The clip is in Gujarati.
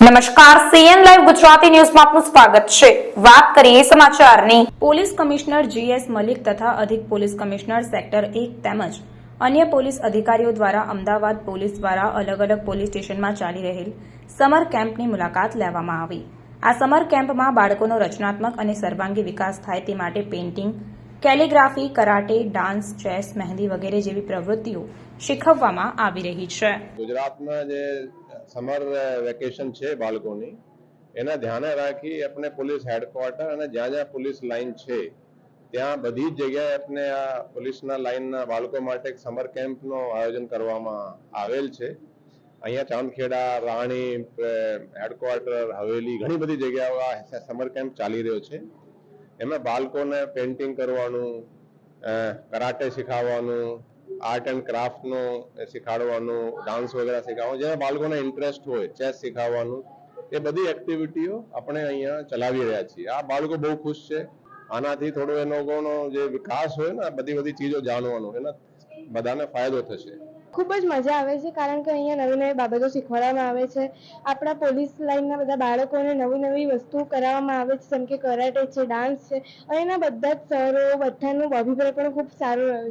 નમસ્કાર, સીએન લાઈવ ગુજરાતી ન્યૂઝમાં આપનું સ્વાગત છે। વાત કરીએ સમાચારની। પોલીસ કમિશનર જીએસ મલિક તથા અધિક પોલીસ કમિશનર સેક્ટર 1 તેમજ અન્ય પોલીસ અધિકારીઓ દ્વારા અમદાવાદ પોલીસ દ્વારા અલગ અલગ પોલીસ સ્ટેશનમાં ચાલી રહેલ સમર કેમ્પની મુલાકાત લેવામાં આવી। આ સમર કેમ્પમાં બાળકોનો રચનાત્મક અને સર્વાંગી વિકાસ થાય તે માટે painting, calligraphy, karate, dance, chess, મહેંદી વગેરે જેવી પ્રવૃત્તિઓ શીખવવામાં આવી રહી છે। ગુજરાતમાં જે સમર વેકેશન છે બાળકોની એના ધ્યાને રાખી આપણે પોલીસ હેડક્વાર્ટર અને જ્યાં જ્યાં પોલીસ લાઇન છે ત્યાં બધી જ જગ્યાએ આપણે આ પોલીસના લાઇનના બાળકો માટે એક સમર કેમ્પનું આયોજન કરવામાં આવેલ છે। અહીંયા ચાંદખેડા, રાણી, હેડક્વાર્ટર, હવેલી ઘણી બધી જગ્યાઓ આ સમર કેમ્પ ચાલી રહ્યો છે। એમાં બાળકોને પેઇન્ટિંગ કરવાનું, કરાટે શીખવવાનું, આર્ટ એન્ડ ક્રાફ્ટનું શીખવાડવાનું, ડાન્સ વગેરે શીખવાનું, જેમાં બાળકોને ઇન્ટરેસ્ટ હોય, ચેસ શીખવવાનું, એ બધી એક્ટિવિટીઓ આપણે અહીંયા ચલાવી રહ્યા છીએ। આ બાળકો બહુ ખુશ છે। આનાથી થોડો એ લોકોનો જે વિકાસ હોય ને બધી ચીજો જાણવાનો એના બધાને ફાયદો થશે। ખૂબ જ મજા આવે છે કારણ કે અહીંયા નવી નવી બાબતો શીખવાડવામાં આવે છે। આપણા પોલીસ લાઇનના બધા બાળકોને નવી નવી વસ્તુઓ કરાવવામાં આવે છે, જેમ કે કરાટે છે, ડાન્સ છે, અને એના બધા જ સરો બધાનું અભિપ્રાય પણ ખૂબ સારું રહ્યું